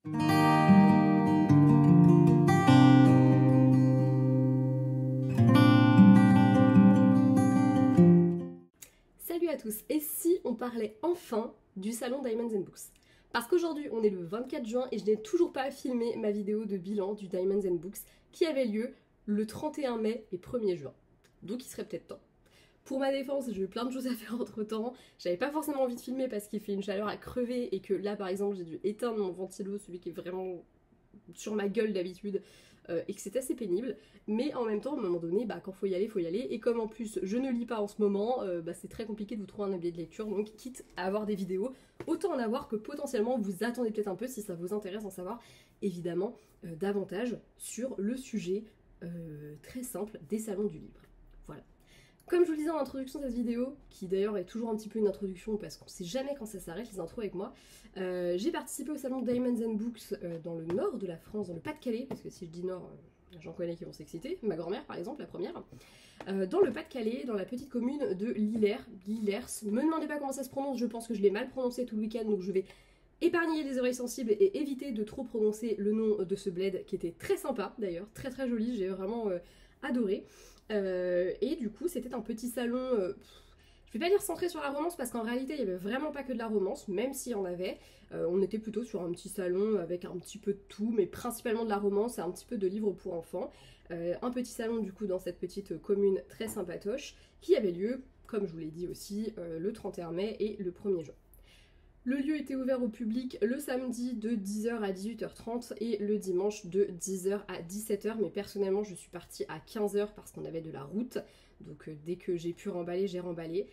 Salut à tous, et si on parlait enfin du salon Diamonds and Books? Parce qu'aujourd'hui on est le 24 juin et je n'ai toujours pas filmé ma vidéo de bilan du Diamonds and Books qui avait lieu le 31 mai et 1er juin. Donc il serait peut-être temps. Pour ma défense, j'ai eu plein de choses à faire entre temps, j'avais pas forcément envie de filmer parce qu'il fait une chaleur à crever et que là par exemple j'ai dû éteindre mon ventilo, celui qui est vraiment sur ma gueule d'habitude, et que c'est assez pénible, mais en même temps, à un moment donné, quand faut y aller, et comme en plus je ne lis pas en ce moment, c'est très compliqué de vous trouver un objet de lecture, donc quitte à avoir des vidéos, autant en avoir que potentiellement vous attendez peut-être un peu si ça vous intéresse d'en savoir, évidemment, davantage sur le sujet très simple des salons du livre. Voilà. Comme je vous le disais en introduction de cette vidéo, qui d'ailleurs est toujours un petit peu une introduction parce qu'on sait jamais quand ça s'arrête les intros avec moi, j'ai participé au salon Diamonds and Books dans le nord de la France, dans le Pas-de-Calais, parce que si je dis nord, j'en connais qui vont s'exciter, ma grand-mère par exemple, la première, dans le Pas-de-Calais, dans la petite commune de Lillers, me demandez pas comment ça se prononce, je pense que je l'ai mal prononcé tout le week-end, donc je vais épargner les oreilles sensibles et éviter de trop prononcer le nom de ce bled, qui était très sympa d'ailleurs, très très joli, j'ai vraiment adoré. Et du coup c'était un petit salon, je vais pas dire centré sur la romance parce qu'en réalité il y avait vraiment pas que de la romance, même s'il y en avait. On était plutôt sur un petit salon avec un petit peu de tout, mais principalement de la romance et un petit peu de livres pour enfants. Un petit salon du coup dans cette petite commune très sympatoche qui avait lieu, comme je vous l'ai dit aussi, le 31 mai et le 1er juin. Le lieu était ouvert au public le samedi de 10h à 18h30 et le dimanche de 10h à 17h, mais personnellement je suis partie à 15h parce qu'on avait de la route, donc dès que j'ai pu remballer, j'ai remballé.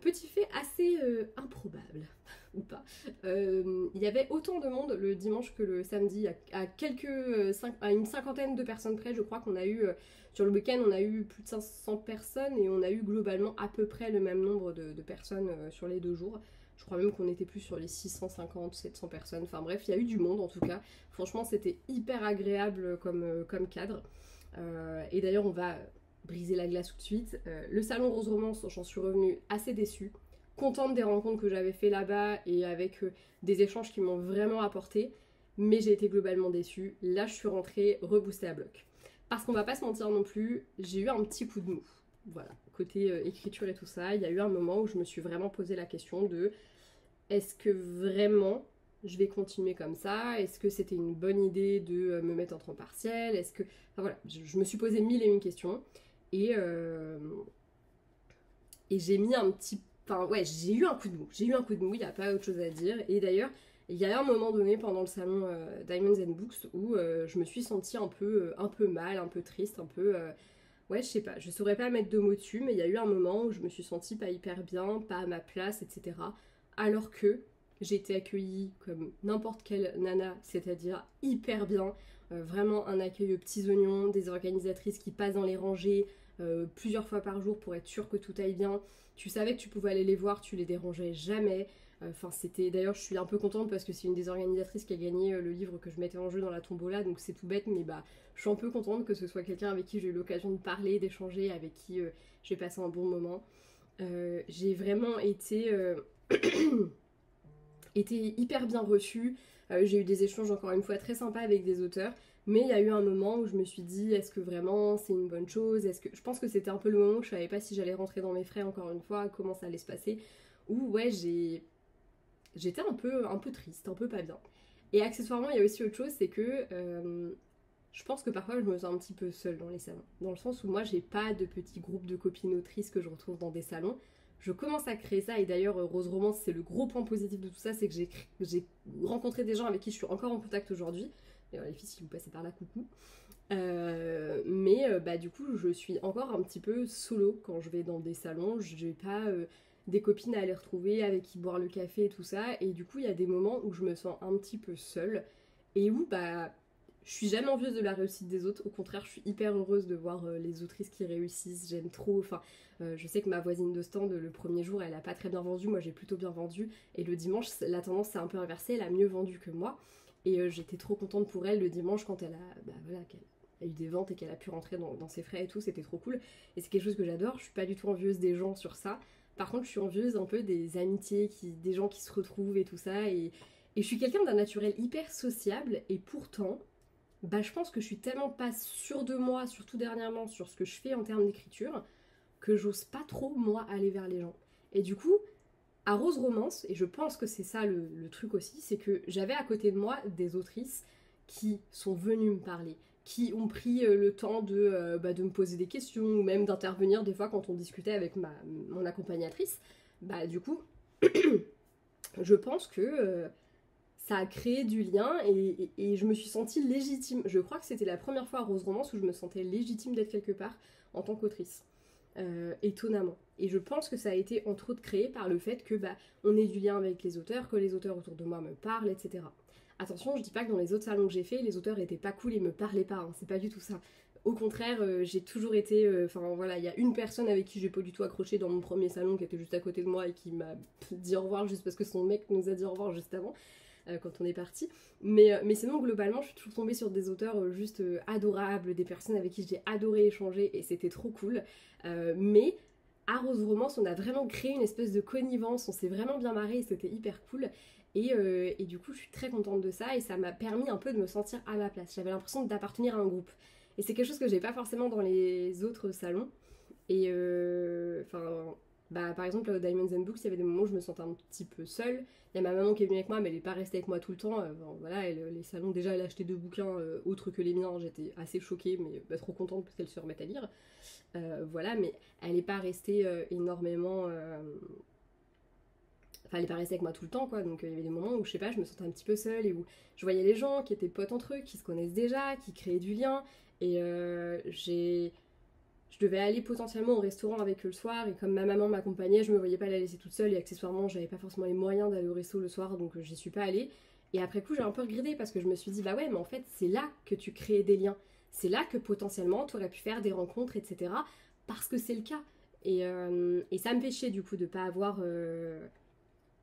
Petit fait assez improbable, ou pas, il y avait autant de monde le dimanche que le samedi, à une cinquantaine de personnes près, je crois qu'on a eu, sur le week-end on a eu plus de 500 personnes et on a eu globalement à peu près le même nombre de personnes sur les 2 jours. Je crois même qu'on était plus sur les 650, 700 personnes. Enfin bref, il y a eu du monde en tout cas. Franchement, c'était hyper agréable comme cadre. Et d'ailleurs, on va briser la glace tout de suite. Le salon Rose Romance, j'en suis revenue assez déçue. Contente des rencontres que j'avais fait là-bas et avec des échanges qui m'ont vraiment apporté. Mais j'ai été globalement déçue. Là, je suis rentrée reboostée à bloc. Parce qu'on va pas se mentir non plus, j'ai eu un petit coup de mou. Voilà, côté écriture et tout ça, il y a eu un moment où je me suis vraiment posé la question de est-ce que vraiment je vais continuer comme ça? Est-ce que c'était une bonne idée de me mettre en temps partiel? Est-ce que... Enfin voilà, je me suis posé 1001 questions et j'ai mis un petit... Enfin ouais, j'ai eu un coup de mou, il n'y a pas autre chose à dire. Et d'ailleurs, il y a un moment donné pendant le salon Diamonds and Books où je me suis sentie un peu mal, un peu triste, un peu... Ouais, je sais pas, je saurais pas mettre de mots dessus, mais il y a eu un moment où je me suis sentie pas hyper bien, pas à ma place, etc. Alors que j'ai été accueillie comme n'importe quelle nana, c'est-à-dire hyper bien, vraiment un accueil aux petits oignons, des organisatrices qui passent dans les rangées plusieurs fois par jour pour être sûre que tout aille bien. Tu savais que tu pouvais aller les voir, tu les dérangeais jamais. Enfin, c'était... D'ailleurs, je suis un peu contente parce que c'est une des organisatrices qui a gagné le livre que je mettais en jeu dans la tombola, donc c'est tout bête, mais je suis un peu contente que ce soit quelqu'un avec qui j'ai eu l'occasion de parler, d'échanger, avec qui j'ai passé un bon moment. J'ai vraiment été hyper bien reçue. J'ai eu des échanges encore une fois très sympas avec des auteurs, mais il y a eu un moment où je me suis dit est-ce que vraiment c'est une bonne chose? Je pense que c'était un peu le moment où je savais pas si j'allais rentrer dans mes frais encore une fois, comment ça allait se passer, où ouais j'étais un peu triste, un peu pas bien. Et accessoirement, il y a aussi autre chose, c'est que je pense que parfois je me sens un petit peu seule dans les salons. Dans le sens où moi j'ai pas de petits groupes de copines autrices que je retrouve dans des salons. Je commence à créer ça et d'ailleurs Rose Romance c'est le gros point positif de tout ça, c'est que j'ai rencontré des gens avec qui je suis encore en contact aujourd'hui. D'ailleurs les filles si vous passez par là, coucou. Mais du coup je suis encore un petit peu solo quand je vais dans des salons. J'ai pas des copines à aller retrouver avec qui boire le café et tout ça. Et du coup il y a des moments où je me sens un petit peu seule et où je suis jamais envieuse de la réussite des autres, au contraire je suis hyper heureuse de voir les autrices qui réussissent, j'aime trop, enfin je sais que ma voisine de stand le premier jour elle a pas très bien vendu, moi j'ai plutôt bien vendu, et le dimanche la tendance s'est un peu inversée, elle a mieux vendu que moi, et j'étais trop contente pour elle le dimanche quand elle a, qu'elle a eu des ventes et qu'elle a pu rentrer dans ses frais et tout, c'était trop cool, et c'est quelque chose que j'adore, je suis pas du tout envieuse des gens sur ça, par contre je suis envieuse un peu des amitiés, des gens qui se retrouvent et tout ça, Et je suis quelqu'un d'un naturel hyper sociable, et pourtant, bah, je pense que je suis tellement pas sûre de moi, surtout dernièrement, sur ce que je fais en termes d'écriture, que j'ose pas trop, moi, aller vers les gens. Et du coup, à Rose Romance, et je pense que c'est ça le truc aussi, c'est que j'avais à côté de moi des autrices qui sont venues me parler, qui ont pris le temps de me poser des questions, ou même d'intervenir des fois quand on discutait avec mon accompagnatrice. Bah du coup, je pense que ça a créé du lien et je me suis sentie légitime. Je crois que c'était la première fois à Rose Romance où je me sentais légitime d'être quelque part en tant qu'autrice. Étonnamment. Et je pense que ça a été entre autres créé par le fait que on ait du lien avec les auteurs, que les auteurs autour de moi me parlent, etc. Attention, je dis pas que dans les autres salons que j'ai fait, les auteurs étaient pas cool et me parlaient pas, hein, c'est pas du tout ça. Au contraire, j'ai toujours été... Enfin voilà, il y a une personne avec qui j'ai pas du tout accroché dans mon premier salon qui était juste à côté de moi et qui m'a dit au revoir juste parce que son mec nous a dit au revoir juste avant, quand on est parti. Mais sinon, globalement, je suis toujours tombée sur des auteurs juste adorables, des personnes avec qui j'ai adoré échanger et c'était trop cool. Mais à Rose Romance, on a vraiment créé une espèce de connivence, on s'est vraiment bien marré et c'était hyper cool. Et du coup, je suis très contente de ça et ça m'a permis un peu de me sentir à ma place. J'avais l'impression d'appartenir à un groupe. Et c'est quelque chose que j'ai pas forcément dans les autres salons. Et par exemple, au Diamonds and Books, il y avait des moments où je me sentais un petit peu seule. Il y a ma maman qui est venue avec moi, mais elle n'est pas restée avec moi tout le temps. Voilà, les salons, déjà, elle a acheté 2 bouquins autres que les miens. J'étais assez choquée, mais trop contente parce qu'elle se remet à lire. Voilà, mais elle n'est pas restée énormément... Enfin, elle n'est pas restée avec moi tout le temps, quoi. Donc, il y avait des moments où, je sais pas, je me sentais un petit peu seule et où je voyais les gens qui étaient potes entre eux, qui se connaissent déjà, qui créaient du lien. Et je devais aller potentiellement au restaurant avec eux le soir et comme ma maman m'accompagnait, je me voyais pas la laisser toute seule et accessoirement j'avais pas forcément les moyens d'aller au resto le soir donc j'y suis pas allée. Et après coup j'ai un peu regretté parce que je me suis dit bah ouais mais en fait c'est là que tu crées des liens, c'est là que potentiellement tu aurais pu faire des rencontres etc. Parce que c'est le cas. Et ça me fait chier du coup de pas avoir...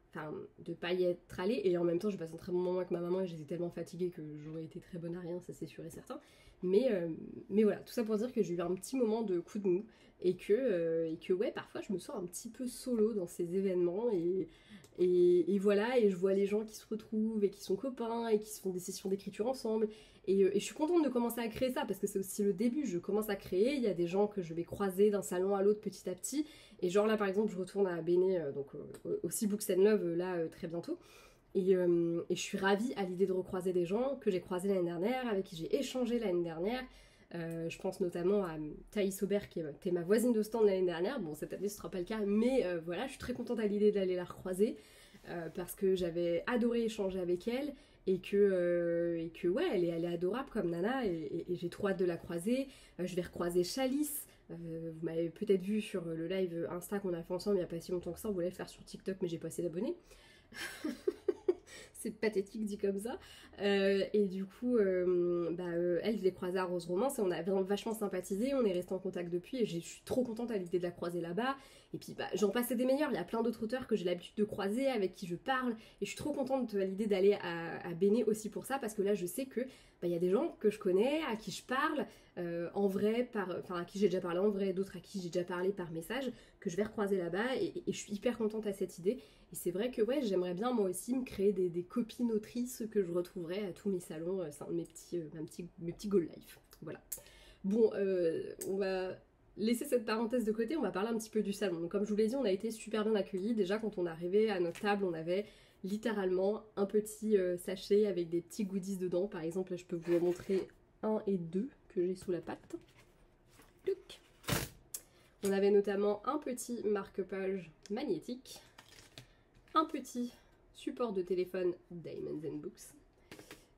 Enfin, de pas y être allée et en même temps je passe un très bon moment avec ma maman et j'étais tellement fatiguée que j'aurais été très bonne à rien, ça c'est sûr et certain. Mais voilà, tout ça pour dire que j'ai eu un petit moment de coup de mou et que ouais, parfois je me sens un petit peu solo dans ces événements et voilà, et je vois les gens qui se retrouvent et qui sont copains et qui se font des sessions d'écriture ensemble et je suis contente de commencer à créer ça parce que c'est aussi le début, je commence à créer, il y a des gens que je vais croiser d'un salon à l'autre petit à petit et genre là par exemple je retourne à Béné, donc aussi Books and Love là très bientôt. Et je suis ravie à l'idée de recroiser des gens que j'ai croisés l'année dernière, avec qui j'ai échangé l'année dernière. Je pense notamment à Thaïs Aubert qui était ma voisine de stand l'année dernière. Bon, cette année ce sera pas le cas, mais voilà, je suis très contente à l'idée d'aller la recroiser parce que j'avais adoré échanger avec elle et que ouais, elle est adorable comme nana et j'ai trop hâte de la croiser. Je vais recroiser Chalice. Vous m'avez peut-être vu sur le live Insta qu'on a fait ensemble il n'y a pas si longtemps que ça. On voulait le faire sur TikTok, mais j'ai pas assez d'abonnés. C'est pathétique dit comme ça. Et du coup, elle, je l'ai croisée à Rose Romance et on a vachement sympathisé, on est resté en contact depuis et je suis trop contente à l'idée de la croiser là-bas. Et puis j'en passais des meilleurs, il y a plein d'autres auteurs que j'ai l'habitude de croiser, avec qui je parle. Et je suis trop contente à l'idée d'aller à Béné aussi pour ça, parce que là je sais que il y a des gens que je connais, à qui je parle en vrai, à qui j'ai déjà parlé en vrai, d'autres à qui j'ai déjà parlé par message, que je vais recroiser là-bas et je suis hyper contente à cette idée. Et c'est vrai que ouais, j'aimerais bien moi aussi me créer des copines autrices que je retrouverai à tous mes salons, c'est un de mes petits goal life. Voilà. Bon, on va laisser cette parenthèse de côté, on va parler un petit peu du salon. Donc comme je vous l'ai dit, on a été super bien accueillis. Déjà quand on est arrivé à notre table, on avait littéralement un petit sachet avec des petits goodies dedans. Par exemple, là, je peux vous en montrer 1 et 2 que j'ai sous la patte. Tuc. On avait notamment un petit marque-page magnétique, un petit support de téléphone Diamonds and Books,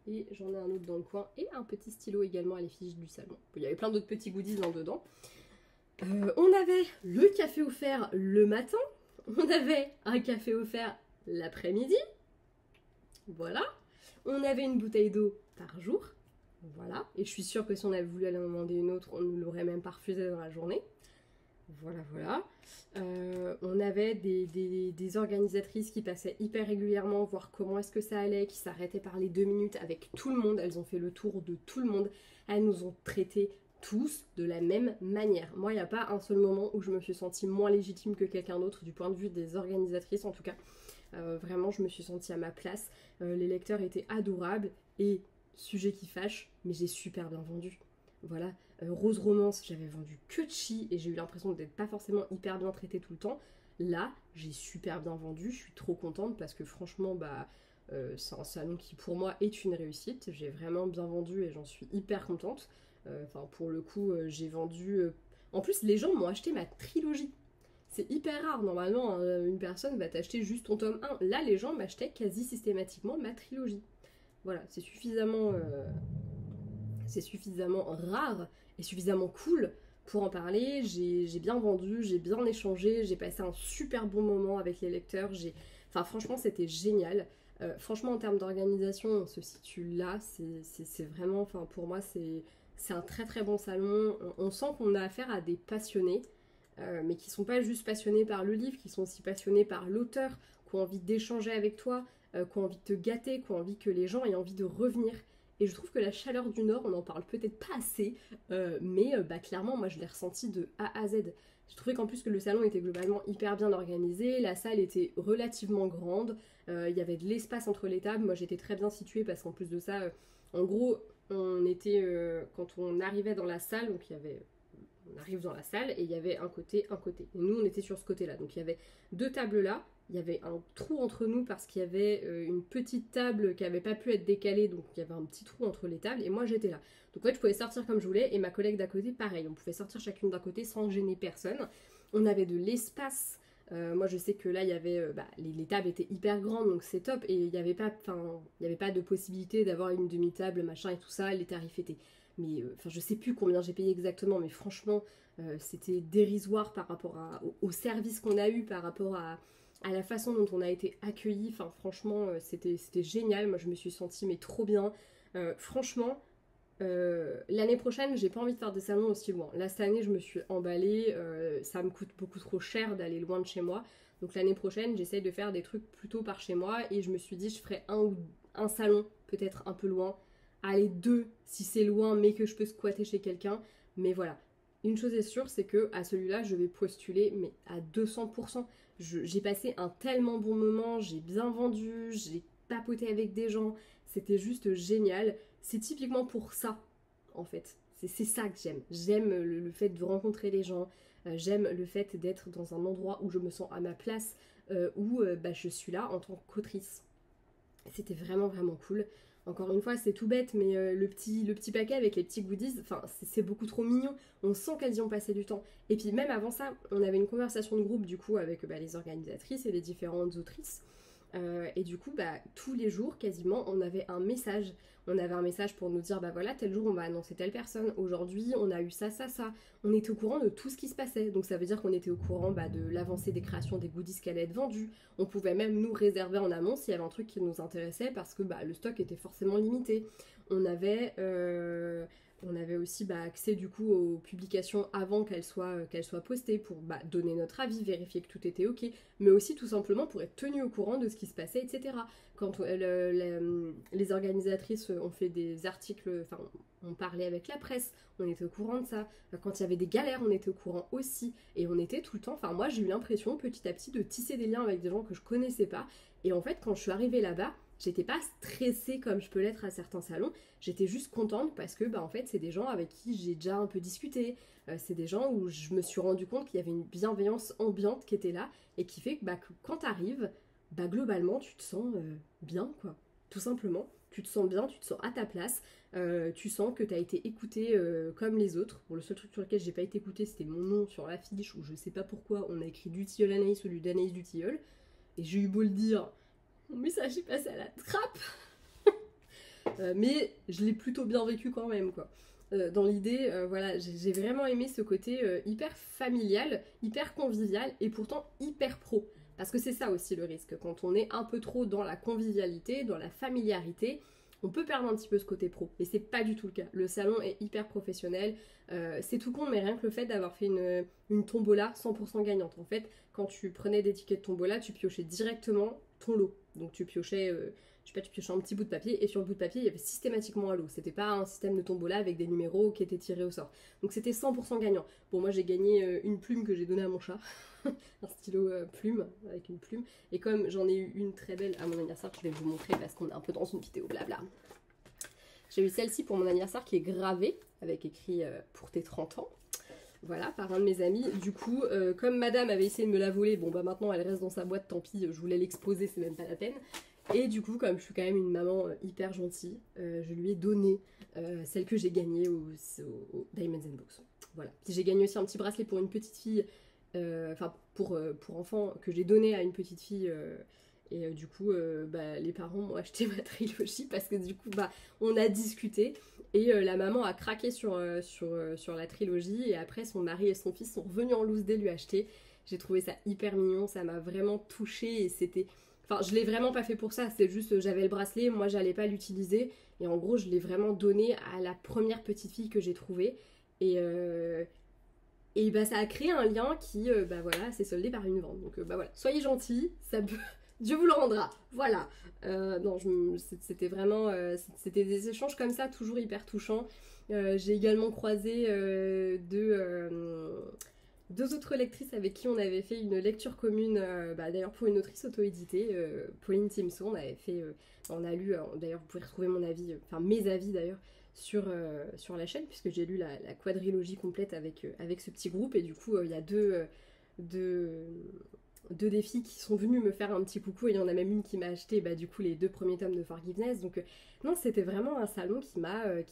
et j'en ai un autre dans le coin, et un petit stylo également à l'effigie du salon. Il y avait plein d'autres petits goodies dedans. On avait le café offert le matin, on avait un café offert l'après-midi, voilà. On avait une bouteille d'eau par jour, voilà. Et je suis sûre que si on avait voulu aller en demander une autre, on ne l'aurait même pas refusé dans la journée. Voilà. On avait des organisatrices qui passaient hyper régulièrement voir comment est-ce que ça allait, qui s'arrêtaient parler 2 minutes avec tout le monde. Elles ont fait le tour de tout le monde. Elles nous ont traités tous de la même manière. Moi, il n'y a pas un seul moment où je me suis sentie moins légitime que quelqu'un d'autre, du point de vue des organisatrices en tout cas. Vraiment, je me suis sentie à ma place. Les lecteurs étaient adorables et, sujet qui fâche, mais j'ai super bien vendu. Voilà, Rose Romance, j'avais vendu que de chi et j'ai eu l'impression d'être pas forcément hyper bien traitée tout le temps. Là, j'ai super bien vendu, je suis trop contente parce que franchement, c'est un salon qui pour moi est une réussite. J'ai vraiment bien vendu et j'en suis hyper contente. Enfin, pour le coup, j'ai vendu. En plus, les gens m'ont acheté ma trilogie. C'est hyper rare, normalement, hein, une personne va t'acheter juste ton tome 1. Là, les gens m'achetaient quasi systématiquement ma trilogie. Voilà, c'est suffisamment rare et suffisamment cool pour en parler. J'ai bien vendu, j'ai bien échangé, j'ai passé un super bon moment avec les lecteurs. Enfin, franchement, c'était génial. Franchement, en termes d'organisation, on se situe là. C'est vraiment, enfin, pour moi, c'est un très très bon salon. On sent qu'on a affaire à des passionnés, mais qui sont pas juste passionnés par le livre, qui sont aussi passionnés par l'auteur, qui ont envie d'échanger avec toi, qui ont envie de te gâter, qui ont envie que les gens aient envie de revenir. Et je trouve que la chaleur du Nord, on n'en parle peut-être pas assez, mais clairement, moi je l'ai ressenti de A à Z. J'ai trouvé qu'en plus que le salon était globalement hyper bien organisé, la salle était relativement grande, il y avait de l'espace entre les tables, moi j'étais très bien située parce qu'en plus de ça, en gros, quand on arrivait dans la salle, donc on arrive dans la salle et il y avait un côté. Et nous on était sur ce côté-là, donc il y avait deux tables là. Il y avait un trou entre nous parce qu'il y avait une petite table qui n'avait pas pu être décalée, donc il y avait un petit trou entre les tables et moi j'étais là. Donc en fait je pouvais sortir comme je voulais et ma collègue d'à côté pareil, on pouvait sortir chacune d'un côté sans gêner personne. On avait de l'espace. Moi je sais que là il y avait les tables étaient hyper grandes donc c'est top et il n'y avait pas de possibilité d'avoir une demi-table machin et tout ça, les tarifs étaient je sais plus combien j'ai payé exactement mais franchement c'était dérisoire par rapport au service qu'on a eu, par rapport à la façon dont on a été accueillis. Enfin franchement c'était génial, moi je me suis sentie mais trop bien. Franchement l'année prochaine j'ai pas envie de faire des salons aussi loin. Là cette année je me suis emballée, ça me coûte beaucoup trop cher d'aller loin de chez moi, donc l'année prochaine j'essaye de faire des trucs plutôt par chez moi et je me suis dit je ferai un salon peut-être un peu loin, allez deux si c'est loin mais que je peux squatter chez quelqu'un, mais voilà. Une chose est sûre, c'est que à celui-là, je vais postuler, mais à 200%. J'ai passé un tellement bon moment, j'ai bien vendu, j'ai papoté avec des gens, c'était juste génial. C'est typiquement pour ça, en fait. C'est ça que j'aime. J'aime le fait de rencontrer les gens, j'aime le fait d'être dans un endroit où je me sens à ma place, où je suis là en tant qu'autrice. C'était vraiment vraiment cool. Encore une fois, c'est tout bête, mais le petit paquet avec les petits goodies, enfin, c'est beaucoup trop mignon. On sent qu'elles y ont passé du temps. Et puis même avant ça, on avait une conversation de groupe du coup avec les organisatrices et les différentes autrices. Et du coup, tous les jours, quasiment, on avait un message. On avait un message pour nous dire, voilà, tel jour, on va annoncer telle personne. Aujourd'hui, on a eu ça, ça, ça. On était au courant de tout ce qui se passait. Donc ça veut dire qu'on était au courant de l'avancée des créations des goodies qui allaient être vendus. On pouvait même nous réserver en amont s'il y avait un truc qui nous intéressait parce que le stock était forcément limité. On avait aussi accès du coup aux publications avant qu'elles soient postées pour donner notre avis, vérifier que tout était ok, mais aussi tout simplement pour être tenu au courant de ce qui se passait, etc. Quand les organisatrices ont fait des articles, enfin on parlait avec la presse, on était au courant de ça. Quand il y avait des galères, on était au courant aussi, et on était tout le temps, enfin moi j'ai eu l'impression petit à petit de tisser des liens avec des gens que je connaissais pas, et en fait quand je suis arrivée là-bas, j'étais pas stressée comme je peux l'être à certains salons, j'étais juste contente parce que en fait c'est des gens avec qui j'ai déjà un peu discuté, c'est des gens où je me suis rendu compte qu'il y avait une bienveillance ambiante qui était là et qui fait que quand t'arrives, globalement tu te sens bien quoi, tout simplement. Tu te sens bien, tu te sens à ta place, tu sens que t'as été écouté comme les autres. Bon, le seul truc sur lequel j'ai pas été écoutée c'était mon nom sur l'affiche où je sais pas pourquoi on a écrit du tilleul Anaïs au lieu d'Anaïs du tilleul, et j'ai eu beau le dire, mon message est passé à la trappe. Mais je l'ai plutôt bien vécu quand même quoi. Dans l'idée, voilà, j'ai vraiment aimé ce côté hyper familial, hyper convivial et pourtant hyper pro. Parce que c'est ça aussi le risque, quand on est un peu trop dans la convivialité, dans la familiarité, on peut perdre un petit peu ce côté pro. Et c'est pas du tout le cas. Le salon est hyper professionnel, c'est tout con, mais rien que le fait d'avoir fait une tombola 100% gagnante. En fait, quand tu prenais des tickets de tombola, tu piochais directement ton lot. Donc tu piochais, je sais pas, tu piochais un petit bout de papier et sur le bout de papier il y avait systématiquement un lot. C'était pas un système de tombola avec des numéros qui étaient tirés au sort. Donc c'était 100% gagnant. Bon, moi j'ai gagné une plume que j'ai donnée à mon chat, un stylo plume avec une plume. Et comme j'en ai eu une très belle à mon anniversaire, je vais vous montrer parce qu'on est un peu dans une vidéo blabla. J'ai eu celle-ci pour mon anniversaire qui est gravée avec écrit pour tes 30 ans. Voilà, par un de mes amis. Du coup, comme madame avait essayé de me la voler, bon bah maintenant elle reste dans sa boîte, tant pis, je voulais l'exposer, c'est même pas la peine. Et du coup, comme je suis quand même une maman hyper gentille, je lui ai donné celle que j'ai gagnée au Diamonds and Books. Voilà. J'ai gagné aussi un petit bracelet pour une petite fille, enfin pour enfant, que j'ai donné à une petite fille. Et du coup, bah, les parents m'ont acheté ma trilogie parce que du coup, bah, on a discuté et la maman a craqué sur la trilogie et après son mari et son fils sont revenus en loose dé lui acheter. J'ai trouvé ça hyper mignon, ça m'a vraiment touchée et c'était... Enfin, je l'ai vraiment pas fait pour ça, c'est juste j'avais le bracelet, moi j'allais pas l'utiliser et en gros je l'ai vraiment donné à la première petite fille que j'ai trouvée et bah ça a créé un lien qui, bah voilà, s'est soldé par une vente. Donc bah voilà, soyez gentils, ça peut... Dieu vous le rendra, voilà. Non, c'était vraiment... c'était des échanges comme ça, toujours hyper touchants. J'ai également croisé deux autres lectrices avec qui on avait fait une lecture commune, bah, d'ailleurs pour une autrice auto-éditée, Pauline Timson, on avait fait... on a lu, d'ailleurs vous pouvez retrouver mon avis, enfin mes avis d'ailleurs, sur la chaîne, puisque j'ai lu la quadrilogie complète avec ce petit groupe, et du coup il y a deux des filles qui sont venues me faire un petit coucou et il y en a même une qui m'a acheté bah, du coup les 2 premiers tomes de Forgiveness. Donc non, c'était vraiment un salon qui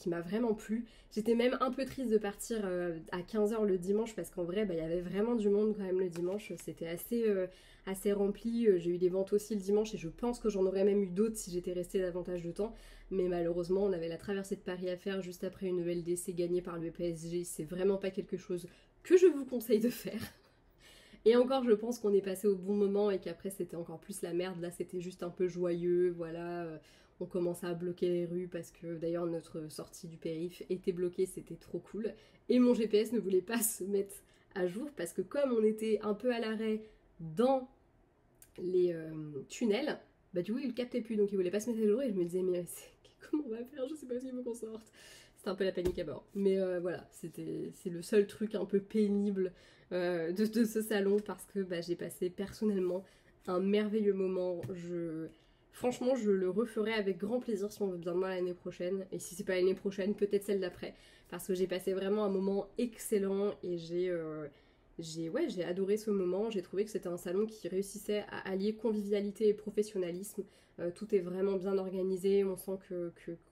m'a vraiment plu. J'étais même un peu triste de partir à 15h le dimanche parce qu'en vrai bah, il y avait vraiment du monde quand même le dimanche, c'était assez rempli. J'ai eu des ventes aussi le dimanche et je pense que j'en aurais même eu d'autres si j'étais restée davantage de temps, mais malheureusement on avait la traversée de Paris à faire juste après une ELDC gagnée par le PSG. C'est vraiment pas quelque chose que je vous conseille de faire. Et encore, je pense qu'on est passé au bon moment et qu'après c'était encore plus la merde. Là, c'était juste un peu joyeux, voilà. On commençait à bloquer les rues parce que d'ailleurs notre sortie du périph' était bloquée, c'était trop cool. Et mon GPS ne voulait pas se mettre à jour parce que comme on était un peu à l'arrêt dans les tunnels, bah du coup il captait plus, donc il voulait pas se mettre à jour et je me disais mais comment on va faire, je sais pas s'il faut qu'on sorte. C'était un peu la panique à bord. Mais voilà, c'est le seul truc un peu pénible de ce salon parce que bah, j'ai passé personnellement un merveilleux moment. Franchement, je le referai avec grand plaisir si on veut bien de moi l'année prochaine. Et si c'est pas l'année prochaine, peut-être celle d'après. Parce que j'ai passé vraiment un moment excellent et j'ai adoré ce moment. J'ai trouvé que c'était un salon qui réussissait à allier convivialité et professionnalisme. Tout est vraiment bien organisé. On sent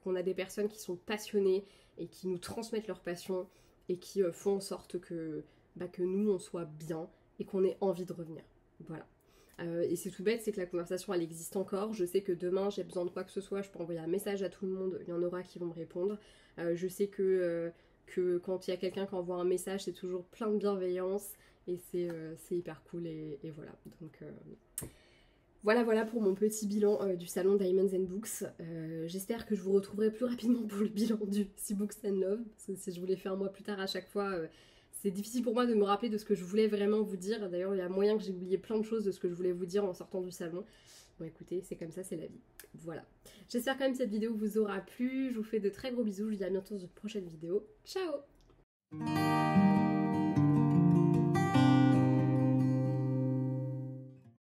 qu'on a des personnes qui sont passionnées et qui nous transmettent leur passion et qui font en sorte que nous on soit bien et qu'on ait envie de revenir. Voilà. Et c'est tout bête, c'est que la conversation elle existe encore. Je sais que demain j'ai besoin de quoi que ce soit, je peux envoyer un message à tout le monde, il y en aura qui vont me répondre. Je sais que quand il y a quelqu'un qui envoie un message, c'est toujours plein de bienveillance et c'est hyper cool et voilà. Donc voilà pour mon petit bilan du salon Diamonds and Books. J'espère que je vous retrouverai plus rapidement pour le bilan du Sea Books and Love, parce que si je vous l'ai fait un mois plus tard à chaque fois, c'est difficile pour moi de me rappeler de ce que je voulais vraiment vous dire. D'ailleurs, il y a moyen que j'ai oublié plein de choses de ce que je voulais vous dire en sortant du salon. Bon écoutez, c'est comme ça, c'est la vie. Voilà. J'espère quand même que cette vidéo vous aura plu. Je vous fais de très gros bisous. Je vous dis à bientôt dans une prochaine vidéo. Ciao!